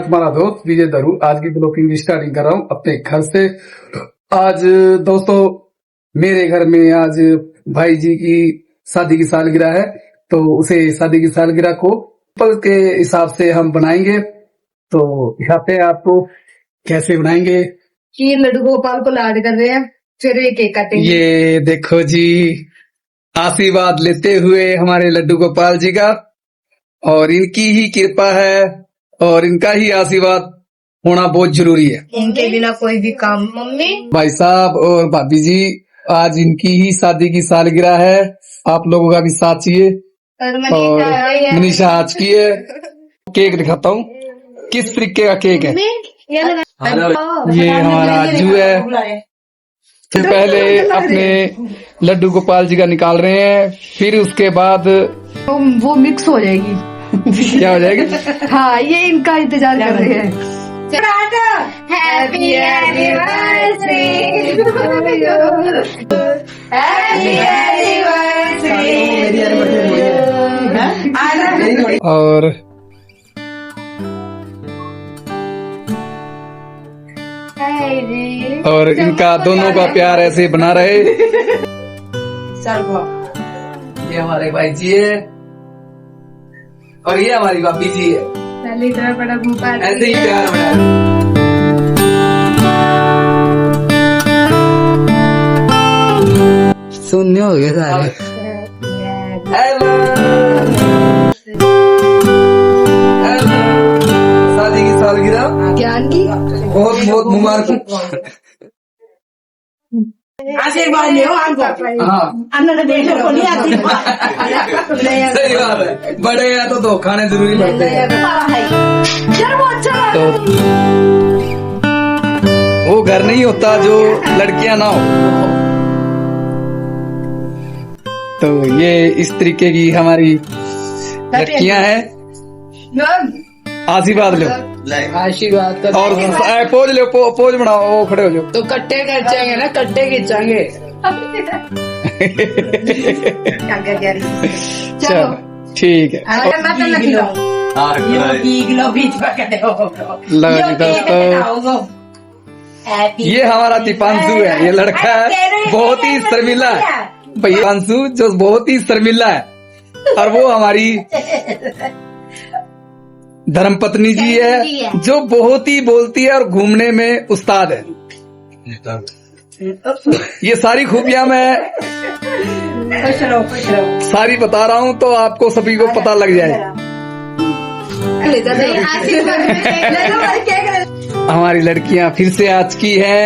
तुम्हारा दोस्त विजय दरू। आज की ब्लॉगिंग स्टार्टिंग कर रहा हूँ अपने घर से। आज दोस्तों मेरे घर में आज भाई जी की शादी की सालगिरह है, तो उसे शादी की सालगिरह को पल के हिसाब से हम बनाएंगे। तो दिखाते हैं आपको कैसे बनाएंगे। कि लड्डू गोपाल को लाड कर रहे हैं, फिर ये केक काटेंगे। ये देखो जी, आशीर्वाद लेते हुए हमारे लड्डू गोपाल जी का, और इनकी ही कृपा है और इनका ही आशीर्वाद होना बहुत जरूरी है। इनके बिना कोई भी काम। मम्मी भाई साहब और भाभी जी, आज इनकी ही शादी की सालगिरह है, आप लोगों का भी साथ चाहिए। और मनीषा आज की है। केक दिखाता हूँ किस तरीके का केक है। ये हमारा अज्जू है। फिर पहले अपने लड्डू गोपाल जी का निकाल रहे हैं, फिर उसके बाद वो मिक्स हो जाएगी। क्या हो जाएगी? हाँ, ये इनका इंतजार कर रहे हैं। हैप्पी एनिवर्सरी, और इनका दोनों का प्यार ऐसे बना रहे। ये हमारे भाई जी है और ये हमारी भाभी जी है। इतना बड़ा गोपाल ऐसे ही प्यार बना। शून्य हो गए सारे। शादी की सालगिरह ज्ञान की बहुत बहुत मुबारक। आशीर्वाद ले सही बात है, बड़े हैं तो खाने जरूरी लगते हैं। तो वो घर नहीं होता जो लड़कियां ना हो। तो ये इस तरीके की हमारी लड़कियां हैं। आशीर्वाद लो, आशीर्वाद कर। और पोज लो, पोज बनाओ, वो खड़े हो जाओ। तो कट्टे खींचेंगे ना, कट्टे खींचेंगे। चलो ठीक है। ये हमारा दीपांशु है, ये लड़का है बहुत ही शर्मिला है भैया। दीपांशु जो बहुत ही शर्मिला है, और वो हमारी धर्मपत्नी जी है जो बहुत ही बोलती है और घूमने में उस्ताद है। ये सारी खूबियां मैं सारी बता रहा हूँ तो आपको सभी को पता लग जाए। हमारी लड़कियां फिर से आज की है।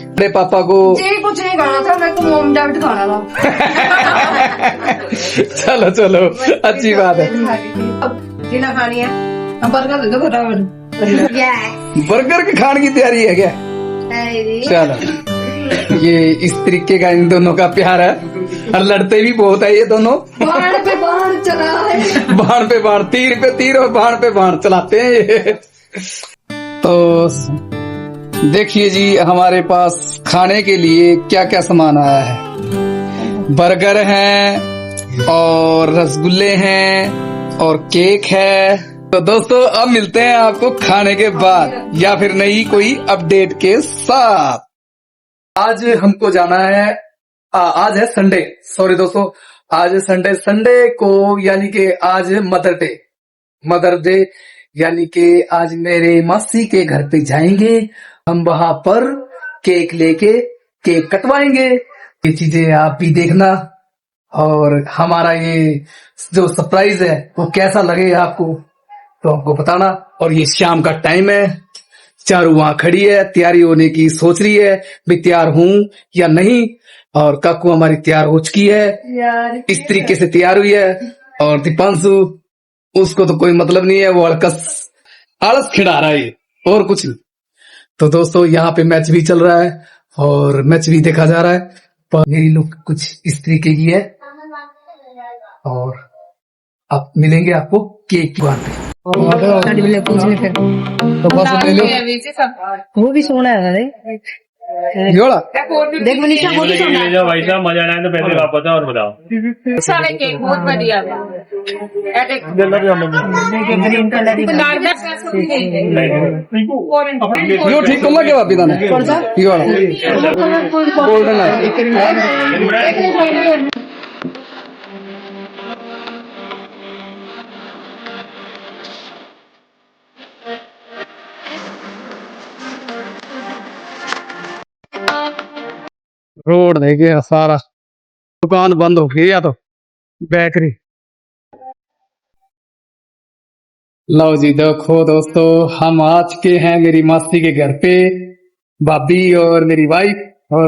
बड़े पापा को कुछ नहीं खाना था, मेरे को मोम डाइट खाना था। चलो चलो, अच्छी बात है। जिना खानी है बर्गर दे दो फटाफट। बर्गर के खाने की तैयारी है क्या? चलो, ये इस तरीके का इन दोनों का प्यार है, और लड़ते भी बहुत है ये दोनों। बाण पे बाण चला है, बाण पे बाण, तीर पे तीर और बाण पे बाण चलाते हैं ये। तो देखिए जी, हमारे पास खाने के लिए क्या क्या सामान आया है। बर्गर हैं और रसगुल्ले हैं और केक है। तो दोस्तों अब मिलते हैं आपको खाने के बाद या फिर नई कोई अपडेट के साथ। आज हमको जाना है, आज है संडे, सॉरी दोस्तों, आज संडे। संडे को यानी कि आज मदर डे यानी कि आज मेरे मासी के घर पे जाएंगे हम। वहां पर केक लेके केक कटवाएंगे। ये चीजें आप भी देखना, और हमारा ये जो सरप्राइज है वो कैसा लगेगा आपको तो हमको बताना। और ये शाम का टाइम है, चारू वहां खड़ी है, तैयारी होने की सोच रही है भी तैयार हूं या नहीं। और काकू हमारी तैयार हो चुकी है, इस तरीके से तैयार हुई है। और दीपांशु, उसको तो कोई मतलब नहीं है, वो आलस खिड़ा रहा है और कुछ नहीं। तो दोस्तों यहाँ पे मैच भी चल रहा है और मैच भी देखा जा रहा है, पर मेरी लुक कुछ इस तरीके की है। और अब मिलेंगे आपको केक की दुकान पे। वो भी सोना है। जोड़ा देख मनीषा बोली तो ना जाओ भाई साहब, मजा ना आए तो पैसे वापस आओ और बताओ। सारे केक बहुत बढ़िया है। ग्रीन कलर की यो ठीक कम क्या भाभी दाने ये वाला गोल्डन है रोड देखिए सारा दुकान बंद हो गई या तो बेकरी। लो जी देखो दोस्तों, हम आ चुके हैं मेरी मासी के घर पे, भाभी और मेरी वाइफ और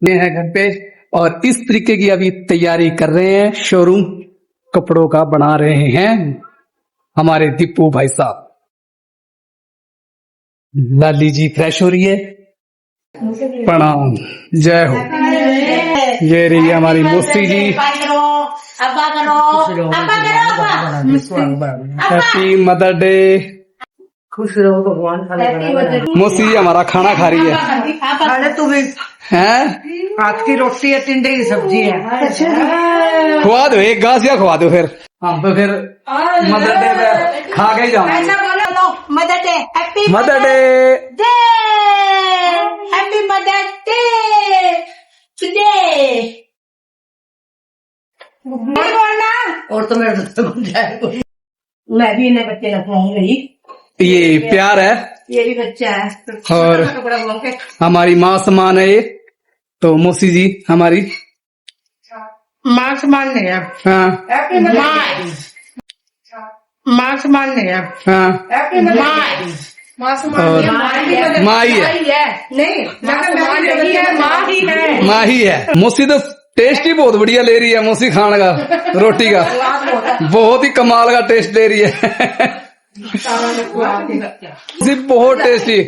ये है घर पे। और इस तरीके की अभी तैयारी कर रहे हैं, शोरूम कपड़ों का बना रहे हैं हमारे दीपू भाई साहब। लाली जी फ्रेश हो रही है, प्रणाम, जय हो। ये रही है हमारी मौसी जी, हैप्पी मदर डे। खुश रहो भगवान। मौसी जी हमारा खाना खा रही है, खाने तू भी हैं? हाथ की रोटी है, टिंडे की सब्जी है। खुआ दो एक घास या खुआ दो फिर हम तो फिर मदर डे पे खा के ही जाऊंगे। Mother day, happy mother day, happy mother day today. और तो मैं भी इन्हें बच्चे रखूंगी। ये प्यार है, ये भी बच्चा है और हमारी माँ समान है ये तो मौसी जी हमारी माँ समान नहीं है। हाँ माँ समान नहीं है। हाँ माँ माँ ही है, नहीं माँ ही है। माँ ही है। मौसी तो टेस्ट ही बहुत बढ़िया ले रही है, मौसी खाने का रोटी का बहुत ही कमाल का टेस्ट ले रही है मौसी बहुत टेस्टी,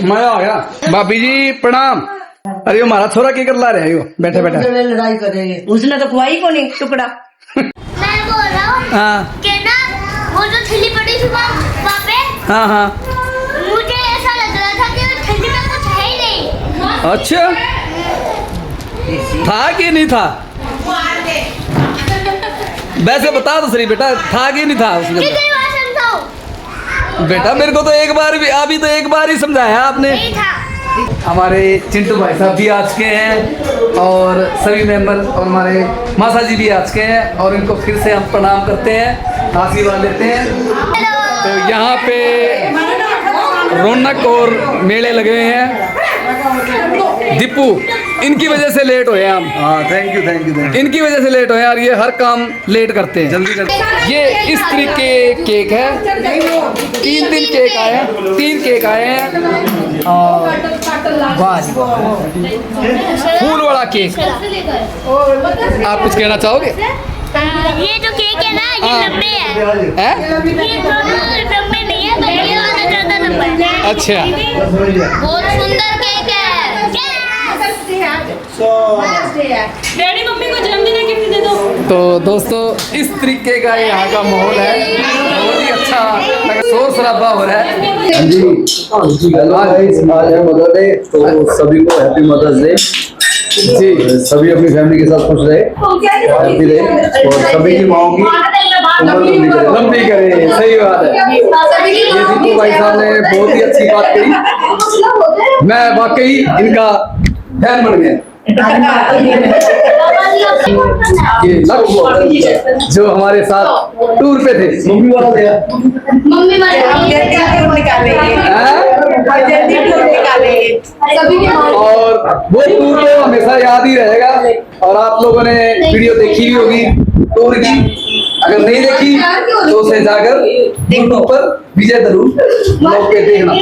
मजा आ गया। भाभी जी प्रणाम। अरे यो हमारा छोरा की कर ला रहे हो बैठे बैठे, लड़ाई करेंगे। उसने तो खुआई को नहीं टुकड़ा। मैं बोल रहा हूँ हाँ कि ना वो जो ठंडी पड़ी थी वहाँ पे, हाँ हाँ मुझे ऐसा लग रहा था कि ठंडी में कुछ है ही नहीं। अच्छा था कि नहीं था? वैसे बता दो सही बेटा, था कि नहीं था उसने? कितनी बार समझाऊं? बेटा मेरे को तो एक बार भी, अभी तो एक बार ही समझाया आपने। नहीं था। हमारे चिंटू भाई साहब भी आ चुके हैं और सभी मेंबर और हमारे मासा जी भी आ चुके हैं और इनको फिर से हम प्रणाम करते हैं, आशीर्वाद लेते हैं। तो यहाँ पे रौनक और मेले लगे हुए हैं। दीपू इनकी वजह से लेट हुए हम। हाँ थैंक यू। इनकी वजह से लेट हुए यार, ये हर काम लेट करते हैं, जल्दी करते हैं। ये इस तरीके केक है, 3 दिन केक आए हैं, 3 केक आए हैं और फूल वाला केक। आप कुछ कहना चाहोगे? ये जो केक है ना ये लंबे है। हैं? ये दोनों लंबे नहीं है, तो ये वाला ज्यादा लंबा है। अच्छा बहुत सुंदर केक है। डैडी मम्मी को जन्मदिन का गिफ्ट दे दो। तो दोस्तों इस तरीके का यहाँ का माहौल है, बहुत ही अच्छा शोर शराबा हो रहा है। जी आज है मदर डे, तो सभी को हैप्पी मदर्स डे जी। सभी अपनी फैमिली के साथ खुश रहे, हैप्पी रहे और सभी की माओ की उम्र लंबी करे। सही बात है, ये दीपू भाई साहब ने बहुत ही अच्छी बात कही, मैं वाकई इनका फैन बन गया। ये लक्ष्य जो हमारे साथ टूर पे थे, मम्मी वाला दिया। मम्मी और वो टूर तो हमेशा याद ही रहेगा। और आप लोगों ने वीडियो देखी भी होगी टूर की, अगर नहीं देखी तो उसे जाकर यूट्यूब पर विजय दरू ब्लॉग पे देखना।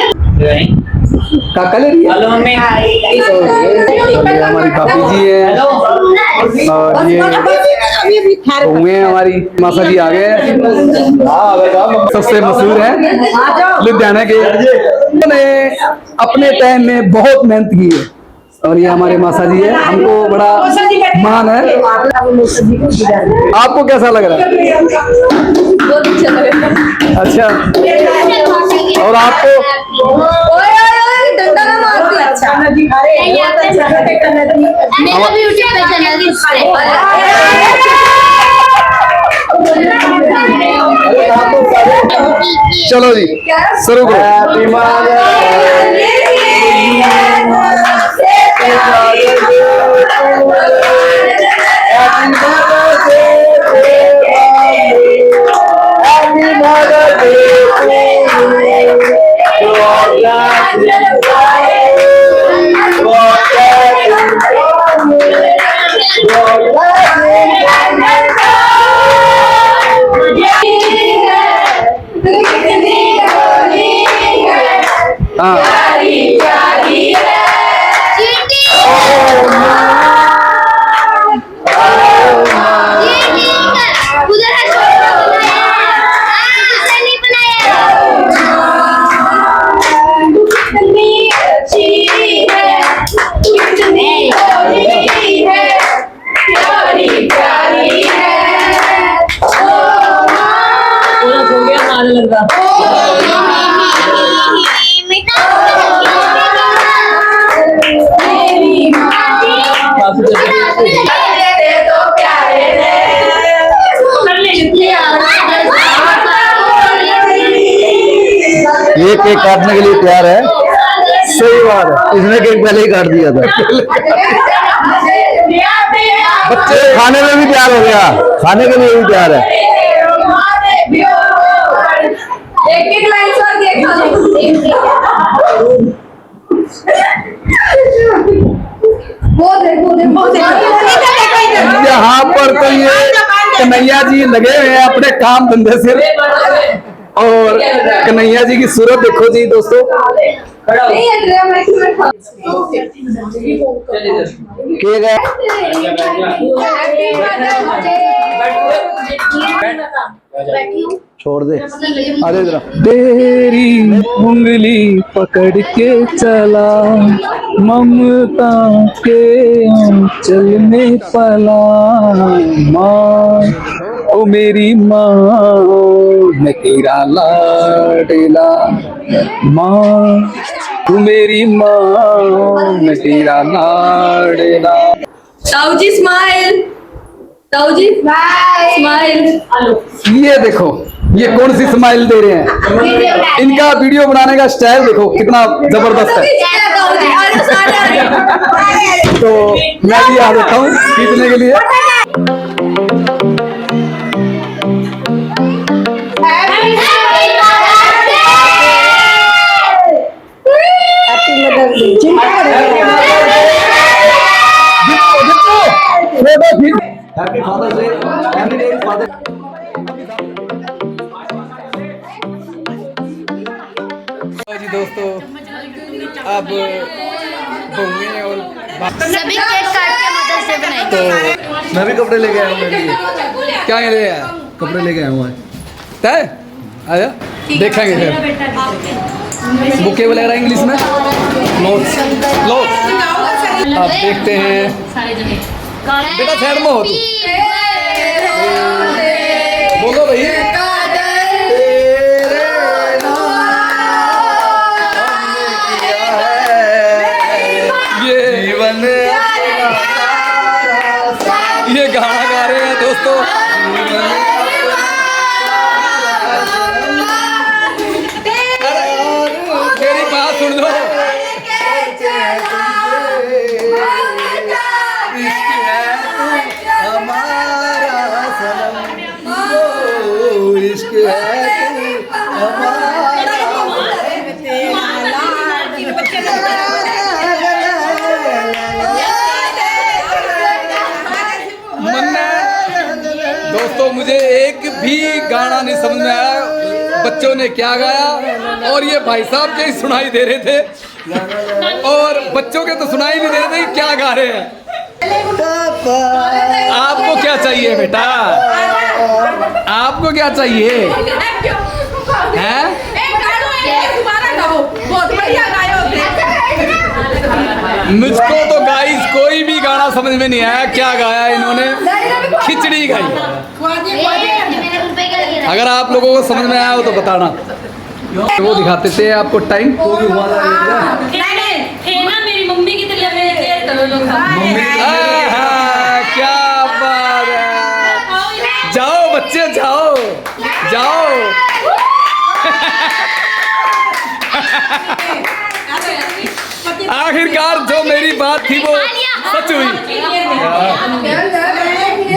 काका ले रही है? तो ये हमारी भाभी जी है और ये हुए हमारी मासा जी आ गए हैं, सबसे मशहूर है लुधियाना के। उन्होंने अपने टाइम में बहुत मेहनत की है और ये हमारे मासा जी है, हमको बड़ा मान है। आपको कैसा लग रहा है? बहुत अच्छा लग रहा है। अच्छा, और आपको? अच्छा मेरा भी यूट्यूब पे चैनल चलो जी शुरू करो। हैप्पी ये केक काटने के लिए तैयार है। सही बात है, इसने केक पहले ही काट दिया था। बच्चे खाने में भी तैयार हो गया, खाने के लिए भी तैयार है। एक लाइन और यहाँ पर तो ये कन्हैया जी लगे हुए हैं अपने काम धंधे से, और कन्हैया जी की सूरत देखो जी दोस्तों। केक है। छोड़ दे, अरे जरा। तेरी उंगली पकड़ के चला, ममता के आंचल में पला, माँ ओ मेरी माँ मैं तेरा लाडला, माँ तू मेरी माँ मैं तेरा लाडला। ताऊ जी स्माइल, ताऊ जी स्माइल। ये देखो ये कौन सी स्माइल दे रहे हैं, इनका वीडियो बनाने का स्टाइल देखो कितना जबरदस्त है। तो मैं भी आ जाता हूँ खींचने के लिए। Happy father's day, happy day father. जी दोस्तों अब बहुएं और सभी केक काट के मदद से बनाएंगे। तो मैं भी कपड़े लेके आया हूँ मेरे लिए। क्या ले आया, कपड़े लेके आया हूँ आज। तय आया देखेंगे फिर बुके वगैरह इंग्लिश में नोट्स लो। अब देखते हैं बेटा साइड में हो तू, बोलो भाई। ये गाना गा रहे हैं दोस्तों। मेरी बात सुन लो, इश्क है दोस्तों मुझे एक भी गाना नहीं समझ में आया बच्चों ने क्या गाया, और ये भाई साहब के ही सुनाई दे रहे थे, और बच्चों के तो सुनाई नहीं दे रहे थे क्या गा रहे हैं। आपको क्या चाहिए बेटा, आपको क्या चाहिए हैं? मुझको तो गाइस कोई भी गाना समझ में नहीं आया क्या गाया इन्होंने, खिचड़ी गाई। अगर आप लोगों को समझ में आया हो तो बताना। वो दिखाते थे आपको टाइम। आहा, क्या बात है। जाओ बच्चे जाओ जाओ। आखिरकार जो मेरी बात थी वो सच हुई।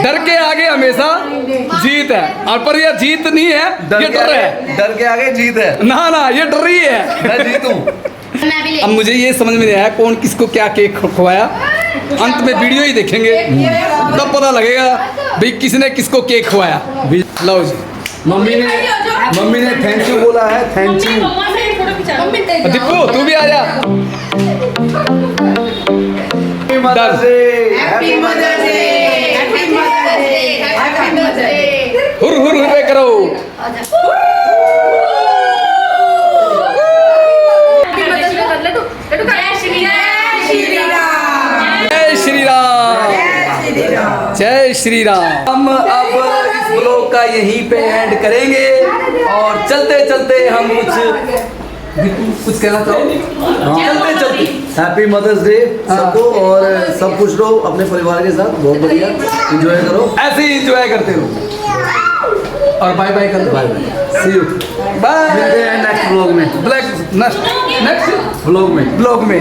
डर के आगे हमेशा जीत है, और पर यह जीत नहीं है, ये डर है। डर के आगे जीत है। ना ना, ये डर ही है। मैं जीतूं। मैं भी ले अब मुझे ये समझ में नहीं आया कौन किसको क्या केक खवाया। अंत में वीडियो ही देखेंगे तब पता लगेगा भाई किसने किसको केक खवाया। लो जी, मम्मी ने थैंक यू बोला है। Thank you. मम्मा से फोटो खिंचा। दीपू तू भी आ जा। Mother's day. Happy mother's day, happy mother's day, happy mother's day. हुर हुर हुर्रे करो। जय श्री राम, जय श्री राम। हम अब इस ब्लॉग का यहीं पे एंड करेंगे और चलते चलते हम कुछ कहना चाहो? चलते चलते हैप्पी मदर्स डे सबको, और सब खुश रहो अपने परिवार के साथ। बहुत बढ़िया, एंजॉय करो, ऐसे ही एंजॉय करते हो। और बाय बाय कर दो। Bye bye, see you. Bye. मिलते हैं नेक्स्ट ब्लॉग में। नेक्स्ट ब्लॉग में। ब्लॉग में।